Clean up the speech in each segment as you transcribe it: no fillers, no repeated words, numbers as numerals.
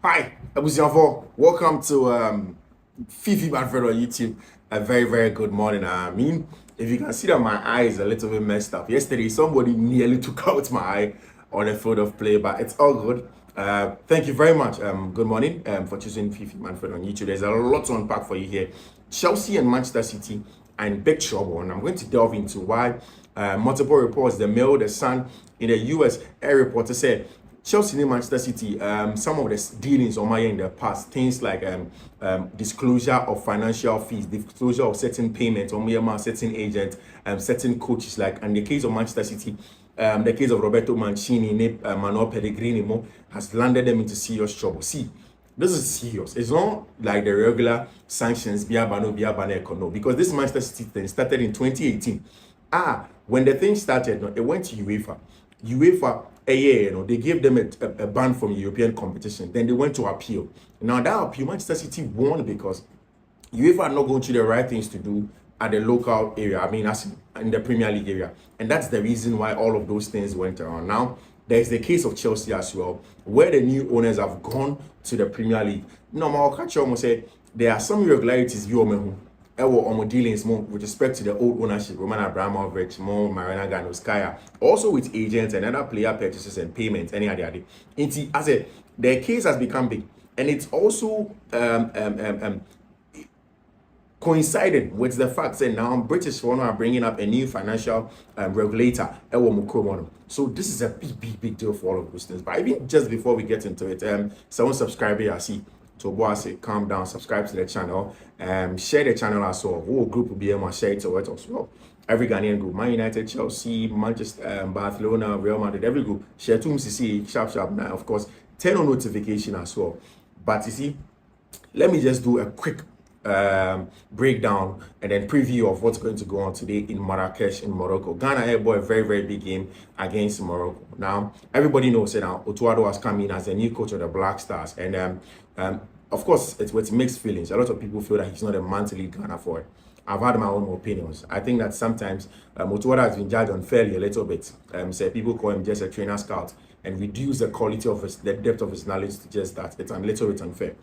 Hi, Abusiafo. Welcome to Fiifi-Manfred on YouTube. A very, very good morning. I mean, if you can see that my eye is a little bit messed up. Yesterday, somebody nearly took out my eye on a field of play, but it's all good. Thank you very much. Good morning for choosing Fiifi-Manfred on YouTube. There's a lot to unpack for you here. Chelsea and Manchester City are in big trouble, and I'm going to delve into why multiple reports, the Mail, the Sun in the US, air reporter said Chelsea and Manchester City, some of the dealings on my end in the past, things like disclosure of financial fees, disclosure of certain payments on my certain agents, certain coaches, like in the case of Manchester City, the case of Roberto Mancini, Manuel Pellegrini has landed them into serious trouble. See, this is serious. It's not like the regular sanctions, no, because this Manchester City thing started in 2018. When the thing started, it went to UEFA. UEFA, they gave them a ban from European competition. Then they went to appeal. Now that appeal, Manchester City won because UEFA are not going to do the right things to do at the local area. I mean, as in the Premier League area. And that's the reason why all of those things went around. Now, there's the case of Chelsea as well, where the new owners have gone to the Premier League. No, I'll catch you almost say there are some irregularities dealings with respect to the old ownership, Roman Abramovich, Marina Ganoskaya, also with agents and other player purchases and payments, any other. As I said, the case has become big, and it's also coincided with the fact that now British are bringing up a new financial regulator, so this is a big deal for all of those things. But even just before we get into it, someone subscribe here, I see. So boy, say calm down, subscribe to the channel, share the channel as well. Whole group will be able to share it to it as well. Every Ghanaian group, Man United, Chelsea, Manchester, Barcelona, Real Madrid, every group, share to see sharp now. Of course, turn on notification as well. But you see, let me just do a quick breakdown and then preview of what's going to go on today in Marrakesh in Morocco. Ghana airboy, a very big game against Morocco. Now everybody knows that now Otuado has come in as the new coach of the Black Stars, and of course it's with mixed feelings. A lot of people feel that he's not a man to lead Ghana forward. I've had my own opinions. I think that sometimes Otuado has been judged unfairly a little bit. So people call him just a trainer scout and reduce the quality of the depth of his knowledge to just that. It's a little bit unfair.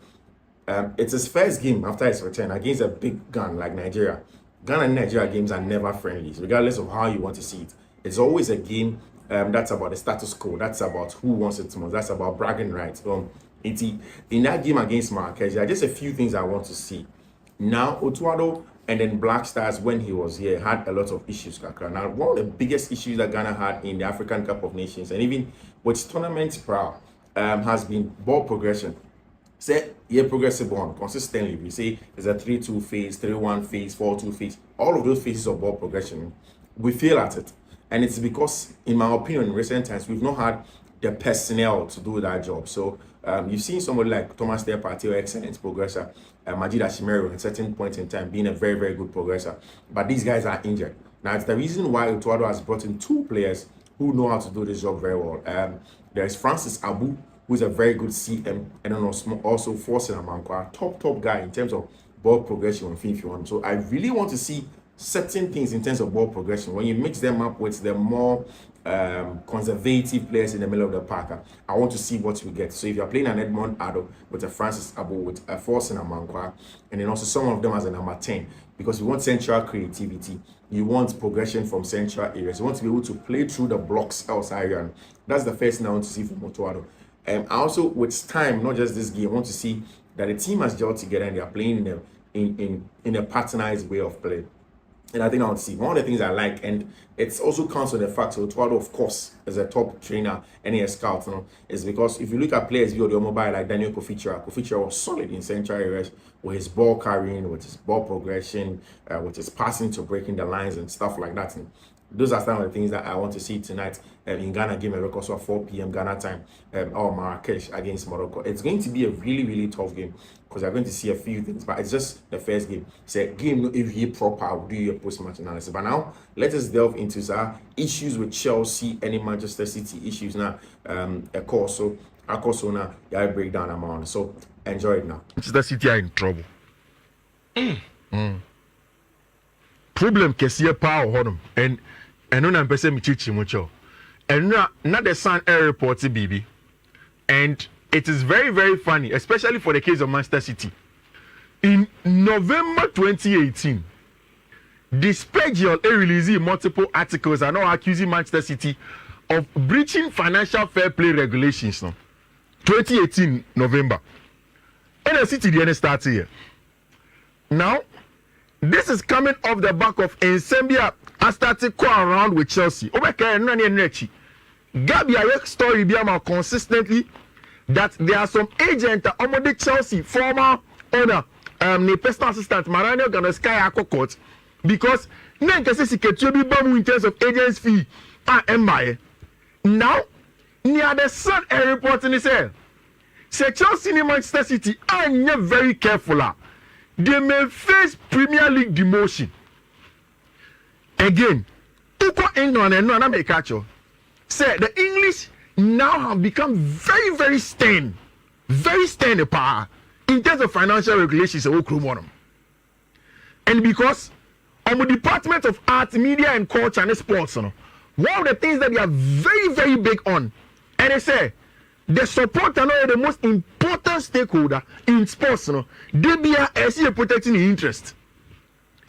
It's his first game after his return against a big gun like Nigeria. Ghana and Nigeria games are never friendly, regardless of how you want to see it. It's always a game that's about the status quo. That's about who wants it most. That's about bragging rights. In that game against Marrakesh, there are just a few things I want to see. Now, Otuado and then Black Stars, when he was here, had a lot of issues. Now, one of the biggest issues that Ghana had in the African Cup of Nations, and even with tournament proud, has been ball progression. Say you're progressive on consistently. We say there's a 3-2 phase, 3-1 phase, 4-2 phase. All of those phases of ball progression, we fail at it. And it's because, in my opinion, in recent times, we've not had the personnel to do that job. So you've seen somebody like Thomas Partey, excellent progressor, Majid Ashimero at a certain point in time being a very good progressor. But these guys are injured. Now, it's the reason why Otuado has brought in two players who know how to do this job very well. There's Francis Abu, who's a very good CM, and then also Forcing Amankwa, top guy in terms of ball progression on Fiifi-Manfred. So I really want to see certain things in terms of ball progression. When you mix them up with the more conservative players in the middle of the park, I want to see what we get. So if you're playing an Edmond Addo with a Francis Abu, with a Forcing Amankwa, and then also some of them as a number 10, because we want central creativity. You want progression from central areas. You want to be able to play through the blocks outside area. That's the first thing I want to see from Otuado. I also, with time, not just this game, I want to see that the team has gelled together and they are playing in a patternized way of play. And I think I want to see one of the things I like, and it's also counts on the fact that Otuado, of course, is a top trainer and a scout, is because if you look at players via the mobile like Daniel Kofichira was solid in central areas with his ball carrying, with his ball progression, with his passing to breaking the lines and stuff like that. And those are some of the things that I want to see tonight in Ghana game at record, so 4 p.m. Ghana time, or Marrakesh against Morocco. It's going to be a really tough game because I'm going to see a few things, but it's just the first game. It's a game if you proper, I'll do your post-match analysis. But now let us delve into some issues with Chelsea and Manchester City issues now. A course now, yeah, breakdown amount. So enjoy it now. Manchester City are in trouble. Problem kesiye pa honum and no na mpese mi chichi mucho. And na the Sun air report BB. And it is very, very funny, especially for the case of Manchester City. In November 2018, the Spegel released multiple articles and now accusing Manchester City of breaching financial fair play regulations. No? 2018 November. And the City didn't start here. Now, this is coming off the back of Nsembia started going around with Chelsea. Gabi story be about consistently that there are some agents on the Chelsea former owner, the personal assistant Maranello Ganoskaya Court, because then can say in terms of agents fee now near the Sun a report in say Chelsea in Manchester City are very careful. They may face Premier League demotion. Again, England and North America say the English now have become very, very stern power in terms of financial regulations. And because on the Department of Art, Media and Culture and Sports, one of the things that they are very, very big on, and they say the support and the most important stakeholder in sports, they be a protecting the interest.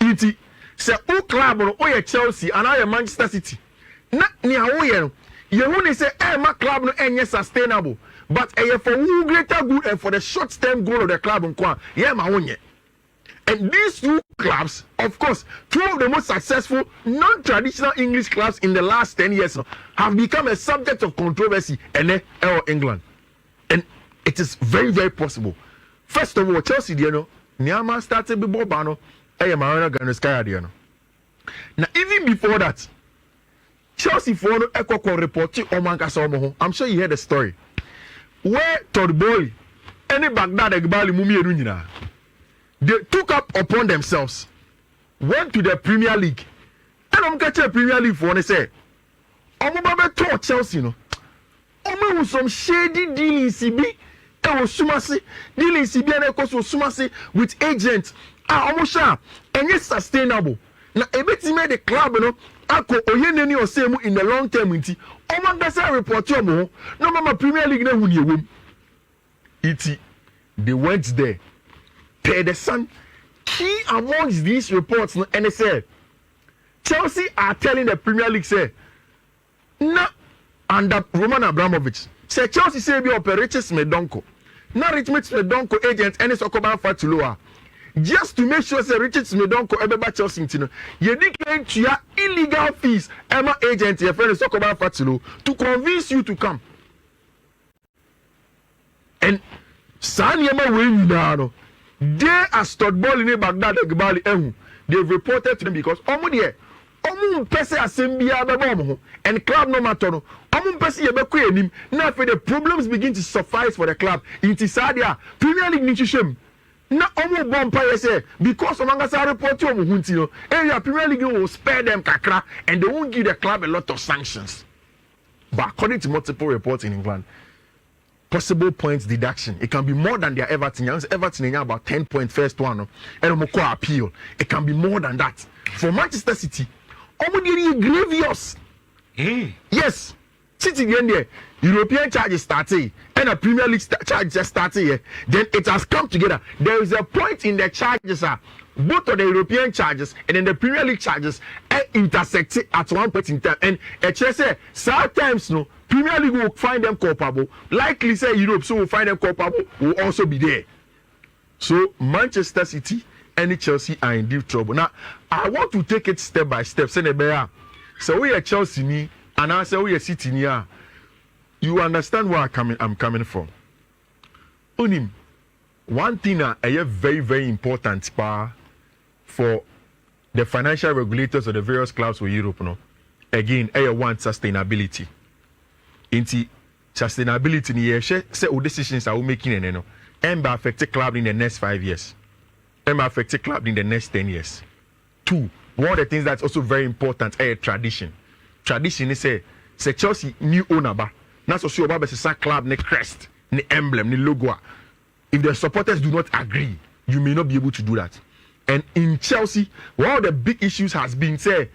It say o club or Chelsea and I Manchester City. Na ni awo you want to say my club no any sustainable, but for greater good and for the short term goal of the club and these two clubs, of course, two of the most successful non-traditional English clubs in the last 10 years have become a subject of controversy in England. And it is very, very possible. First of all, Chelsea, Niama started before Bano, Maranello Ganoskaya. Now, even before that, Chelsea for no echo report to Omanka. I'm sure you heard the story. Where Todd Bowley, any Baghdad Egbali Mumi Erunina, they took up upon themselves, went to the Premier League, and I'm catching a Premier League for they say, Omobabe told Chelsea, Omo was some shady deal in CB, and was Sumasi, deal in CB and was Sumasi with agents. Omosha, and it's sustainable. Now, a bit made the club, Ako Oyeneni or Semu in the long term. Omangasa report no mama Premier League na wuni wom. Iti they went there. Per the Sun, key amongst these reports, and they said Chelsea are telling the Premier League say na under Roman Abramovich. Say Chelsea say be Richard Smedonko. Na Richard Smedonko agent and it's Okoban Fatuloa. Just to make sure say Richard Smedonko ebeba Chelsea ntino ye declare to illegal fees Emma agent your friend Sokoban Fatulo to convince you to come. And Sanyama we now they are stood ball in Baghdad Egbali they've reported to them because omu pese asembia bebo and club no matter no omu pese yebekwe enim na for the problems begin to suffice for the club inti sadia Premier League ni chishem na omu bompa say because omangasa report to omu hunti no area Premier League will spare them kakra and they won't give the club a lot of sanctions. But according to multiple reports in England, possible points deduction, it can be more than their Everton. Everton about 10 points first one, and Moko appeal. It can be more than that. For Manchester City, almost grievous. Yes, City there, European charges started and a Premier League charge just started here. Then it has come together. There is a point in the charges, both of the European charges and then the Premier League charges intersect at one point in time. And say sometimes no Premier League will find them culpable. Likely say Europe so will find them culpable will also be there. So Manchester City and Chelsea are in deep trouble. Now I want to take it step by step. So we are Chelsea ni and I say we are City ni. You understand where I'm coming from. Unim, one thing very, very important for the financial regulators of the various clubs for Europe, again, want sustainability. Inti sustainability ni say decisions are we making and affect the club in the next 5 years. And affect the club in the next 10 years. 2, one of the things that's also very important is tradition. Tradition is say Chelsea new owner ba. That's also about the club ne crest, ne emblem, ne logo. If the supporters do not agree, you may not be able to do that. And in Chelsea, one of the big issues has been say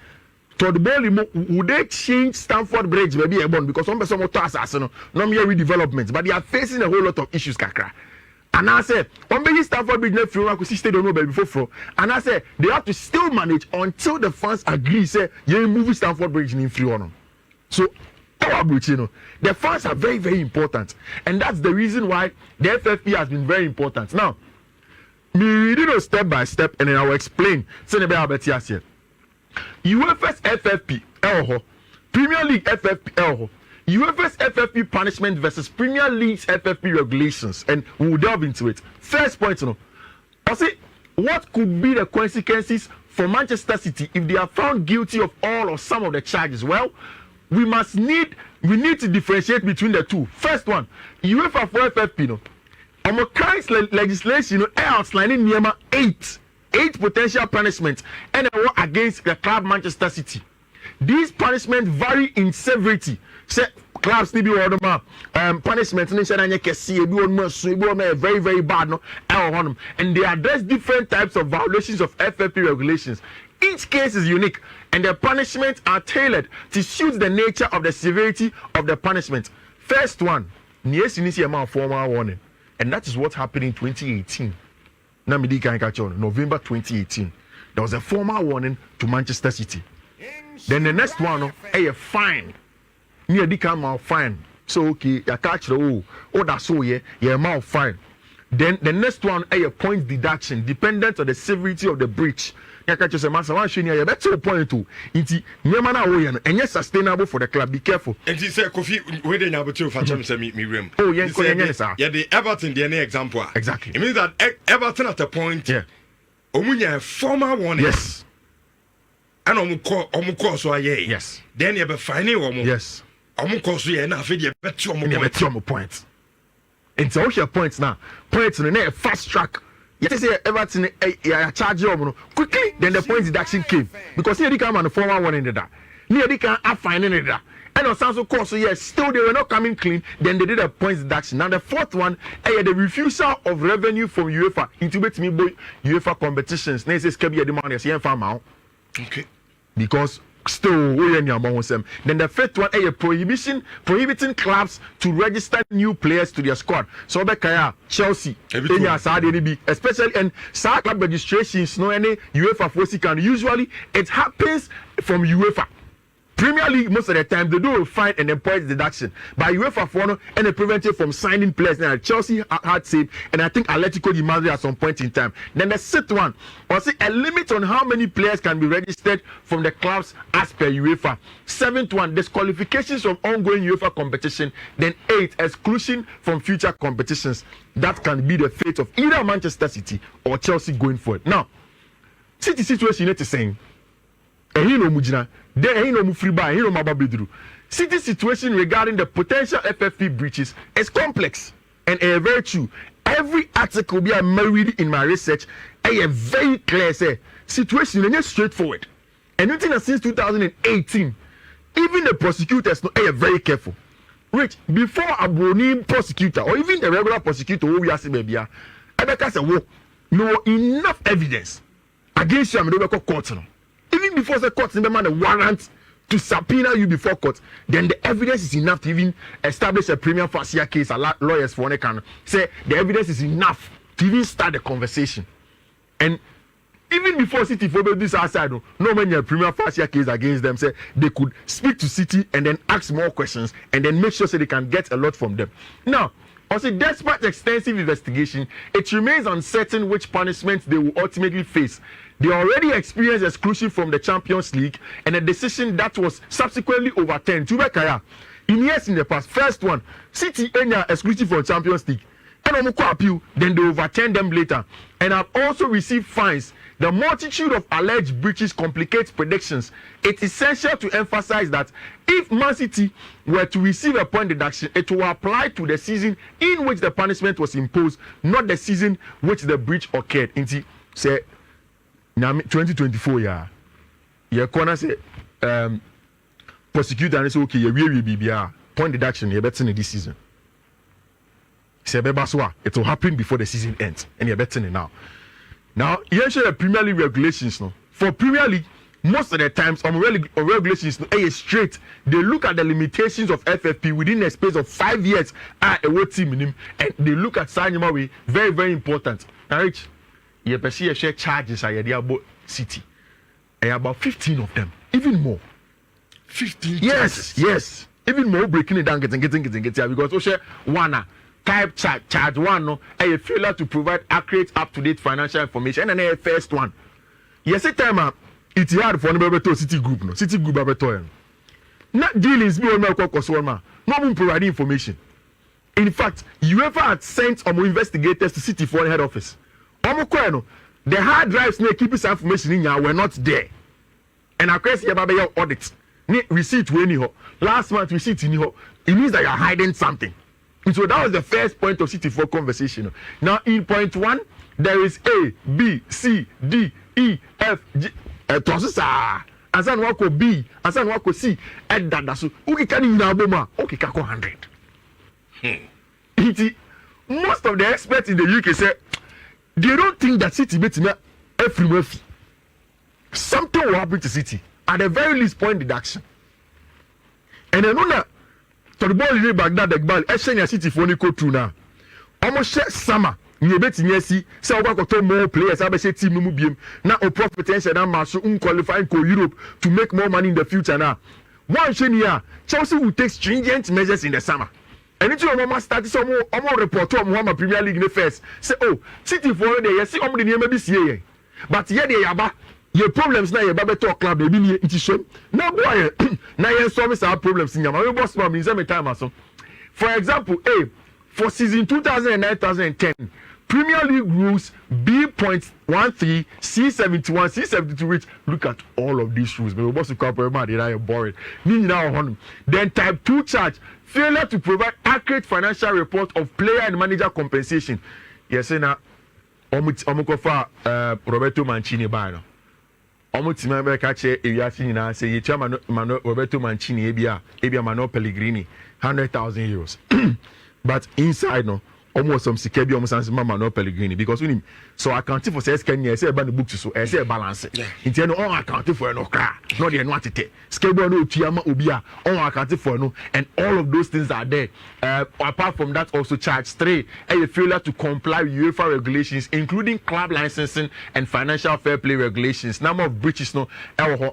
Todd Bowley, would they change Stamford Bridge maybe a bond because some person more task no mere redevelopment, but they are facing a whole lot of issues, kakra. And I said, on the Stamford Bridge left through, I could see stadium no before. And I said they have to still manage until the fans agree. Say, you move Stamford Bridge in free on. So, the fans are very, very important, and that's the reason why the FFP has been very important. Now, me reading it step by step, and then I will explain. UEFA's FFP, Premier League FFP, UEFA's FFP punishment versus Premier League's FFP regulations, and we will delve into it. First point, I say, what could be the consequences for Manchester City if they are found guilty of all or some of the charges? Well, we need to differentiate between the two. First one, UEFA for FFP, current legislation, outlining eight potential punishments and against the club Manchester City. These punishments vary in severity. Say clubs need to punishment very, very bad, and they address different types of violations of FFP regulations. Each case is unique, and the punishments are tailored to suit the nature of the severity of the punishment. First one, formal warning, and that is what happened in 2018. November 2018, there was a formal warning to Manchester City. Then the next one, a fine. Near the fine. So okay, you catch the that's so yeah, fine. Then the next one, a point deduction, dependent on the severity of the breach. You catch yourself, master. One showing you better point to. Inti nyamana and yes, sustainable for the club. Be careful. And he said, "Kofi, where they now to fetch him me room." Oh yeah, yeah, the Everton, the example. Exactly. It means that Everton at a point, yeah, omunya formal warning. Yes. And omuko so aye. Yes. Then you be fine omu. Yes. Omuko so ye na fe de betu omu point. And so your points now. Points in a fast track. You say Everton charge you quickly. Then the point deduction came because here they come on the formal one in that. Here they can fine in that. And on Sanso course, so yes, still they were not coming clean. Then they did a points deduction. Now the fourth one, the refusal of revenue from UEFA into me boy UEFA competitions. They say Skebi the money as farm out. Okay. Because still we any among them. Then the fifth one, prohibiting clubs to register new players to their squad. So Bekaya, Chelsea, especially and club registrations, no any UEFA force can usually it happens from UEFA. Premier League most of the time they do a fine and then points deduction. But UEFA for and they prevent it from signing players. Now Chelsea had saved, and I think Atletico de Madrid at some point in time. Then the sixth one was a limit on how many players can be registered from the clubs as per UEFA. Seventh one, disqualifications from ongoing UEFA competition. Then eight, exclusion from future competitions. That can be the fate of either Manchester City or Chelsea going forward. Now, City situation is saying. City situation regarding the potential FFP breaches is complex and very true. Every article be married in my research, very clear say situation is straightforward. And you think since 2018, even the prosecutors are very careful. Rich, before a Brony prosecutor or even the regular prosecutor who we are saying, no enough evidence against you. I'm going to court. Even before the court demand a warrant to subpoena you before court, then the evidence is enough to even establish a prima facie case. A lot lawyers for one can say the evidence is enough to even start the conversation. And even before City for this outside, no many prima facie case against them. Say they could speak to City and then ask more questions and then make sure so they can get a lot from them. Now, also, despite extensive investigation, it remains uncertain which punishments they will ultimately face. They already experienced exclusion from the Champions League and a decision that was subsequently overturned. In years in the past, first one, City exclusion from Champions League. And appeal, then they overturned them later. And have also received fines. The multitude of alleged breaches complicates predictions. It's essential to emphasize that if Man City were to receive a point deduction, it will apply to the season in which the punishment was imposed, not the season which the breach occurred. Inti say 2024 your corner say prosecutor and say okay, you point deduction, you better in this season. Say it will happen before the season ends, and you're better now. Now, here's the Premier League regulations. No? For Premier League, most of the times on regulations no straight. They look at the limitations of FFP within a space of 5 years. A team in him, and they look at Sanyama way very, very important. Now, Rich, you perceive share charges are about city. About 15 of them, even more. 15 Yes, charges. yes. Even more breaking it down, getting because we share one type charge one no a failure to provide accurate, up-to-date financial information, and then a first one. Yes, a time it's hard for anybody to city group no city group abeto. Not dealings me on my caucus one man. No one provide information. In fact, UEFA had sent some investigators to city for head office. The hard drives ne keep this information in here were not there. And I guess you have a audit. Receipt we last month receipt in here. It means that you are hiding something. And so that was the first point of city for conversation. Now in point 1, there is A, B, C, D, E, F, G. Asan wako B, asan wako C. So okay, can you now okay, kako 100. Most of the experts in the UK say they don't think that city beats everywhere. Something will happen to city. At the very least, point deduction. And I know that to the ball in Baghdad, the ball, Eshenia City for Nico through now. Almost summer. You bet in yes, so I got more players. I say team no mubium. Now, a profit and now, so unqualified for Europe to make more money in the future now. One year, Chelsea will take stringent measures in the summer. And it's your mama started some more report to Muhammad Premier League in the first. Say, oh, City for the yes, the name of this year. But yeah, they are your problems now, your Babeto club, they be it is shown. Now, boy, now you solve our problems in your boss mom in some time or so. For example, for season 2009-2010, Premier League rules B.13, C71, C72, which look at all of these rules. But boss to corporate man, they are boring. Then type 2 charge, failure to provide accurate financial report of player and manager compensation. Yes, now, Roberto Mancini by Omutima Bekache, Eviatina, say, you chairman Roberto Mancini, Ebia Mano Pellegrini, 100,000 euros. But inside, no, almost some Sikebi, almost as Mama no Pellegrini, because we so accounting for says Kenya, I say about the book to so I say balance. In all accounting for no car, not the annuity. Skebo no Tiama Ubia, all accounting for no, and all of those things are there. Apart from that, also charge 3, a failure to comply with UEFA regulations, including club licensing and financial fair play regulations. Number of breaches, no,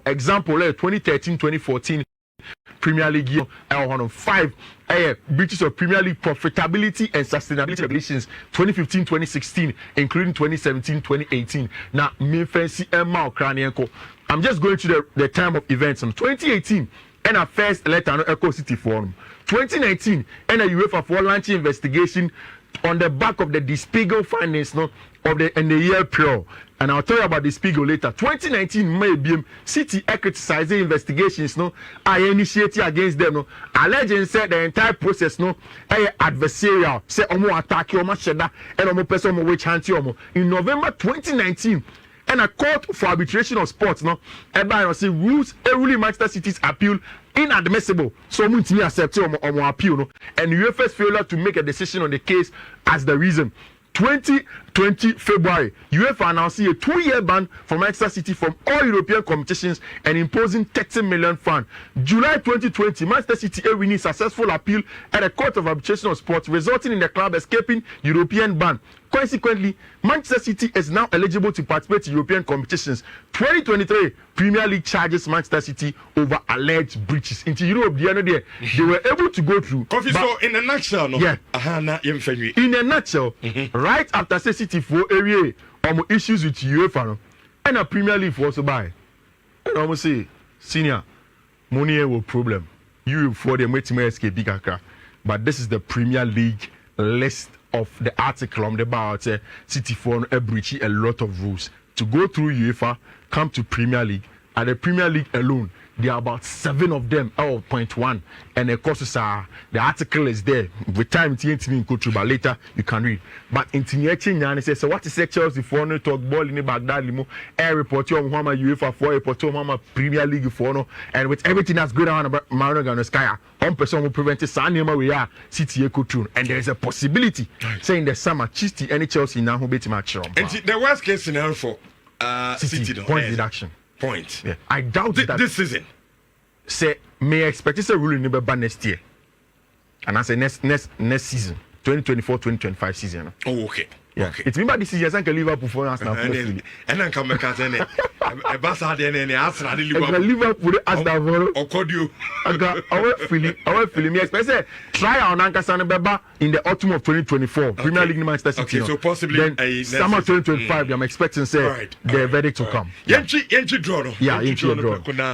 example, 2013-2014. Premier League year 5 breaches of Premier League profitability and sustainability regulations 2015-2016 including 2017-2018. Now me fancy Emma Ukrainian. I'm just going to the time of events. 2018 and a first letter no Echo City Forum. 2019 and a UEFA for launching investigation on the back of the Despiegel findings no of the year prior. And I'll tell you about the Spiegel later. 2019 maybe City criticizing investigations no I initiated against them no alleging said the entire process no adversarial say omo attack omo sheda and omo person omo witch hunt omo in November 2019 and a court for arbitration of sports no eba say rules ruling Manchester City's appeal inadmissible so muntimi accept omo appeal no and UEFA's failure to make a decision on the case as the reason. 2020 February, UEFA announcing a 2-year ban for Manchester City from all European competitions and imposing 30 million fine. July 2020, Manchester City winning successful appeal at a court of arbitration of sports, resulting in the club escaping European ban. Consequently, Manchester City is now eligible to participate in European competitions. 2023 Premier League charges Manchester City over alleged breaches. Into Europe, the other day, they were able to go through. So, in a nutshell, no? Yeah. In a nutshell, right after City for area issues with UEFA, no? And a Premier League for also buy. And almost say, senior, money will problem. You for the Metima escape bigger car. But this is the Premier League list of the article on the about City for a breach a lot of rules to go through UEFA, come to Premier League. At the Premier League alone, there are about 7 of them out of point 1, and the courses are the article is there. With time, it's go through, but later you can read. But in Tinyeti, says, so what is Chelsea for no talk ball in the Baghdad limo? Air report on Mama UEFA for report on Mama Premier League for no, and with everything that's going on about Mario and Sky, one person will prevent it. Sanima we are City Eco Tune, and there is a possibility saying the summer Chisty any Chelsea now who beat match. And the worst case scenario for City point deduction. point. Yeah. I doubt that This season. say may expect this ruling never ban next year. And I say next season, 2024-2025 season. Oh, okay. Yeah. Okay. It's remember this season, I can Liverpool for us now. And then come back and a bass had any answer. Liverpool as the Voro. Or could you? Our feeling. Me expect say try our Nankasa Beba in the autumn of 2024. Premier League Manchester City. Okay, so possibly then summer 2025. I'm expecting say the verdict to come. Yenchi draw. Yeah, Yenchi draw.